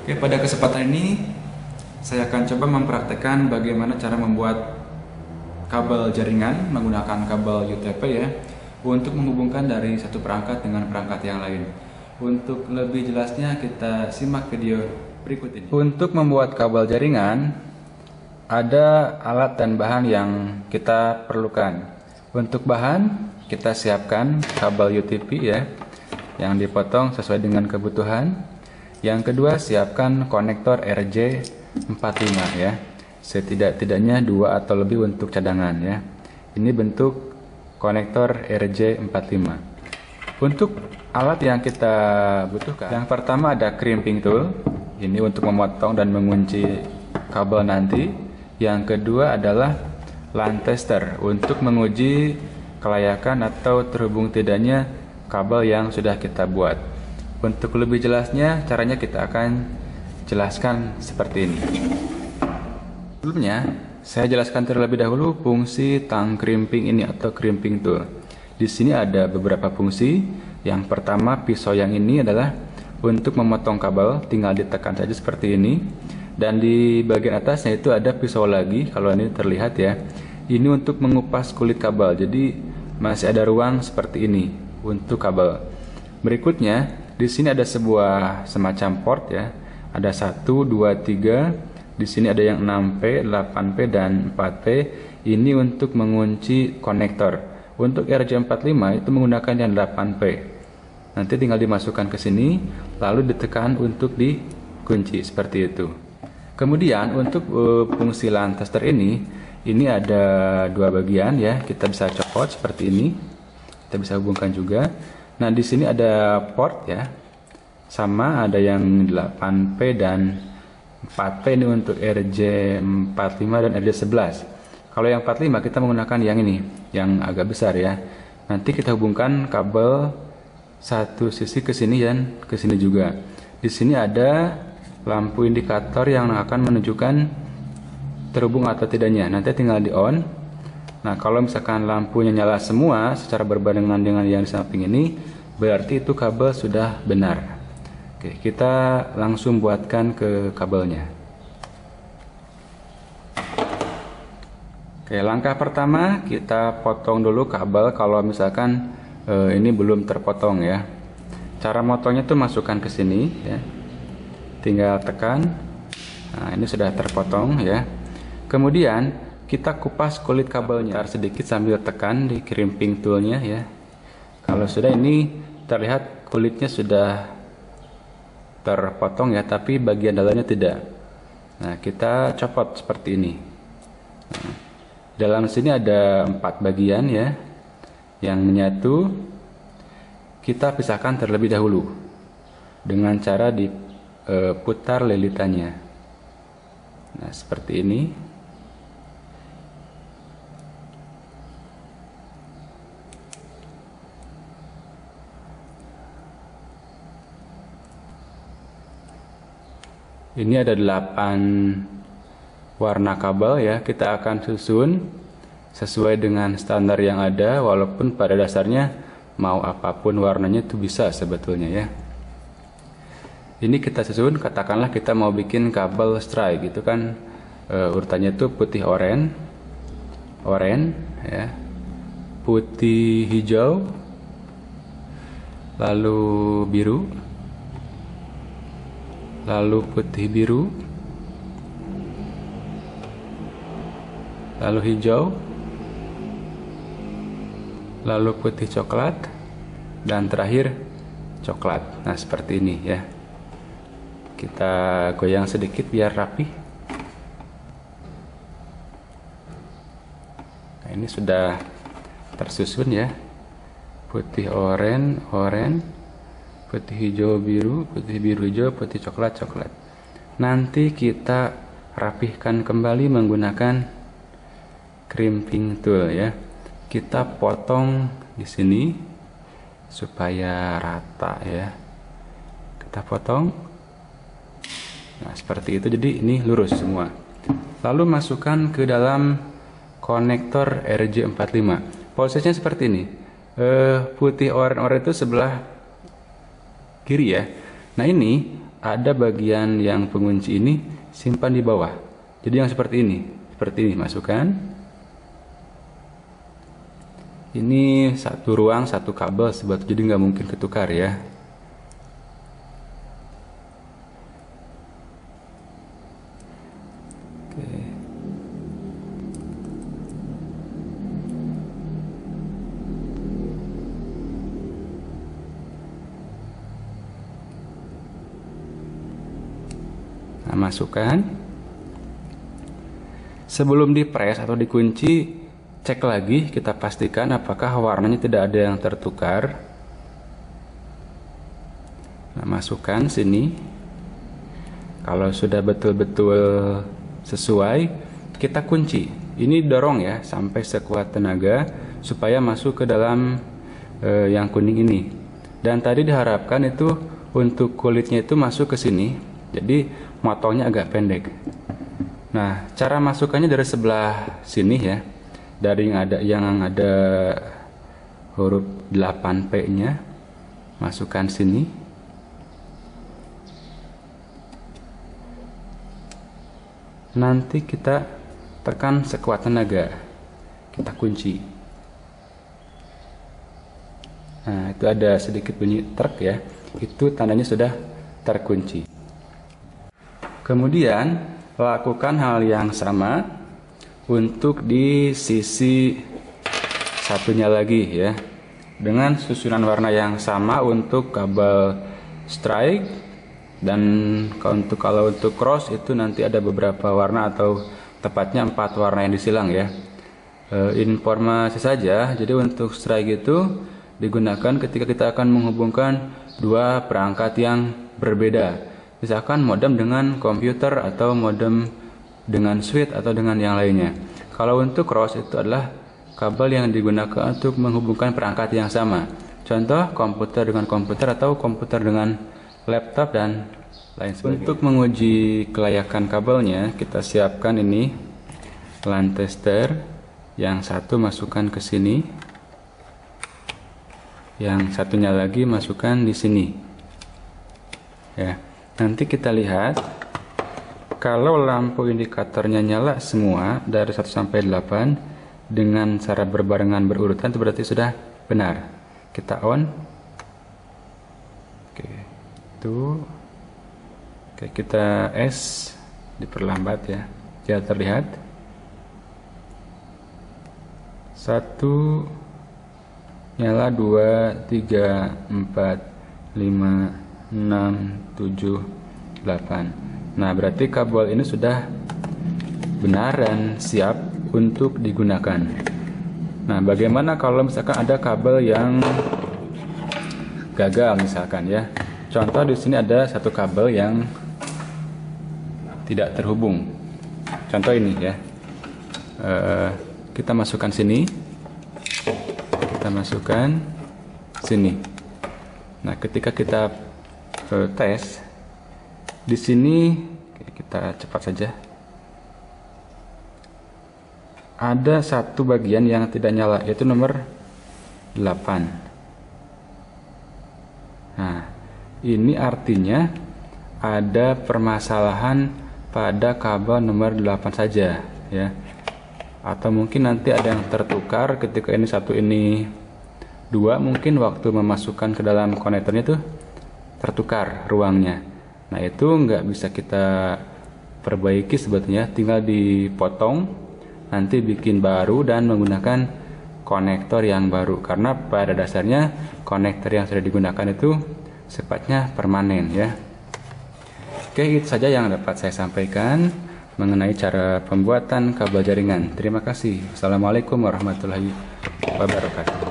Oke, pada kesempatan ini saya akan coba mempraktekkan bagaimana cara membuat kabel jaringan menggunakan kabel UTP ya, untuk menghubungkan dari satu perangkat dengan perangkat yang lain. Untuk lebih jelasnya kita simak video berikut ini. Untuk membuat kabel jaringan ada alat dan bahan yang kita perlukan. Untuk bahan kita siapkan kabel UTP ya, yang dipotong sesuai dengan kebutuhan. Yang kedua, siapkan konektor RJ45 ya. Setidak-tidaknya 2 atau lebih untuk cadangan ya. Ini bentuk konektor RJ45. Untuk alat yang kita butuhkan, yang pertama ada crimping tool. Ini untuk memotong dan mengunci kabel nanti. Yang kedua adalah LAN tester untuk menguji kelayakan atau terhubung tidaknya kabel yang sudah kita buat. Untuk lebih jelasnya, caranya kita akan jelaskan seperti ini. Sebelumnya, saya jelaskan terlebih dahulu fungsi tang crimping ini atau crimping tool. Di sini ada beberapa fungsi. Yang pertama, pisau yang ini adalah untuk memotong kabel, tinggal ditekan saja seperti ini. Dan di bagian atasnya itu ada pisau lagi, kalau ini terlihat ya. Ini untuk mengupas kulit kabel, jadi masih ada ruang seperti ini untuk kabel. Berikutnya, di sini ada sebuah semacam port ya. Ada 1, 2, 3. Di sini ada yang 6P, 8P dan 4P. Ini untuk mengunci konektor. Untuk RJ45 itu menggunakan yang 8P. Nanti tinggal dimasukkan ke sini, lalu ditekan untuk dikunci seperti itu. Kemudian untuk fungsi LAN tester ini ada 2 bagian ya. Kita bisa copot seperti ini. Kita bisa hubungkan juga. Nah, di sini ada port ya. Sama ada yang 8P dan 4P ini untuk RJ45 dan RJ11. Kalau yang 45 kita menggunakan yang ini, yang agak besar ya. Nanti kita hubungkan kabel satu sisi ke sini dan ke sini juga. Di sini ada lampu indikator yang akan menunjukkan terhubung atau tidaknya. Nanti tinggal di on. Nah, kalau misalkan lampunya nyala semua secara berbarengan dengan yang di samping ini, berarti itu kabel sudah benar. Oke, kita langsung buatkan ke kabelnya. Oke, langkah pertama kita potong dulu kabel kalau misalkan ini belum terpotong ya. Cara motongnya tuh masukkan ke sini ya. Tinggal tekan. Nah, ini sudah terpotong ya. Kemudian kita kupas kulit kabelnya sedikit sambil tekan di crimping toolnya ya. Kalau sudah, ini terlihat kulitnya sudah terpotong ya, tapi bagian dalamnya tidak. Nah, kita copot seperti ini. Nah, dalam sini ada 4 bagian ya, yang menyatu. Kita pisahkan terlebih dahulu dengan cara diputar lilitannya. Nah, seperti ini. Ini ada 8 warna kabel ya. Kita akan susun sesuai dengan standar yang ada, walaupun pada dasarnya mau apapun warnanya itu bisa sebetulnya ya. Ini kita susun, katakanlah kita mau bikin kabel stripe gitu kan, urutannya itu putih oranye ya, putih hijau, lalu biru, lalu putih biru, lalu hijau, lalu putih coklat, dan terakhir coklat. Nah, seperti ini ya. Kita goyang sedikit biar rapi. Nah, ini sudah tersusun ya. Putih oranye, putih hijau biru, putih biru hijau, putih coklat coklat. Nanti kita rapihkan kembali menggunakan crimping tool ya. Kita potong di sini supaya rata ya. Kita potong. Nah, seperti itu, jadi ini lurus semua. Lalu masukkan ke dalam konektor RJ45. Posisinya seperti ini. Putih oranye itu sebelah kiri ya. Nah, ini ada bagian yang pengunci ini simpan di bawah. Jadi yang seperti ini masukkan. Ini satu ruang satu kabel sebetulnya, jadi nggak mungkin ketukar ya. Oke. Nah, masukkan. Sebelum dipres atau dikunci, cek lagi, kita pastikan apakah warnanya tidak ada yang tertukar. Nah, masukkan sini. Kalau sudah betul-betul sesuai, kita kunci. Ini dorong ya sampai sekuat tenaga supaya masuk ke dalam yang kuning ini. Dan tadi diharapkan itu untuk kulitnya itu masuk ke sini. Jadi motongnya agak pendek. Nah, cara masukkannya dari sebelah sini ya. Dari yang ada huruf 8P-nya, masukkan sini. Nanti kita tekan sekuat tenaga. Kita kunci. Nah, itu ada sedikit bunyi trek ya. Itu tandanya sudah terkunci. Kemudian lakukan hal yang sama untuk di sisi satunya lagi ya, dengan susunan warna yang sama untuk kabel strike. Dan kalau untuk cross itu nanti ada beberapa warna, atau tepatnya 4 warna yang disilang ya. Informasi saja, jadi untuk strike itu digunakan ketika kita akan menghubungkan dua perangkat yang berbeda, misalkan modem dengan komputer atau modem dengan switch atau dengan yang lainnya. Kalau untuk cross itu adalah kabel yang digunakan untuk menghubungkan perangkat yang sama. Contoh komputer dengan komputer atau komputer dengan laptop dan lain sebagainya. Untuk menguji kelayakan kabelnya, kita siapkan ini LAN tester. Yang satu masukkan ke sini, yang satunya lagi masukkan di sini. Ya, nanti kita lihat kalau lampu indikatornya nyala semua dari 1 sampai 8 dengan cara berbarengan berurutan, itu berarti sudah benar. Kita on. Oke. Oke, kita S diperlambat ya. Biar terlihat. 1 nyala, 2, 3, 4, 5, 6, 7, 8. Nah, berarti kabel ini sudah benar dan siap untuk digunakan. Nah, bagaimana kalau misalkan ada kabel yang gagal misalkan ya. Contoh di sini ada satu kabel yang tidak terhubung. Contoh ini ya. Kita masukkan sini. Kita masukkan sini. Nah, ketika kita tes di sini, kita cepat saja. Ada satu bagian yang tidak nyala, yaitu nomor 8. Nah, ini artinya ada permasalahan pada kabel nomor 8 saja ya. Atau mungkin nanti ada yang tertukar ketika ini 1 ini 2, mungkin waktu memasukkan ke dalam konektornya tuh tertukar ruangnya. Nah, itu nggak bisa kita perbaiki sebetulnya, tinggal dipotong, nanti bikin baru dan menggunakan konektor yang baru, karena pada dasarnya konektor yang sudah digunakan itu sifatnya permanen ya. Oke, itu saja yang dapat saya sampaikan mengenai cara pembuatan kabel jaringan. Terima kasih. Assalamualaikum warahmatullahi wabarakatuh.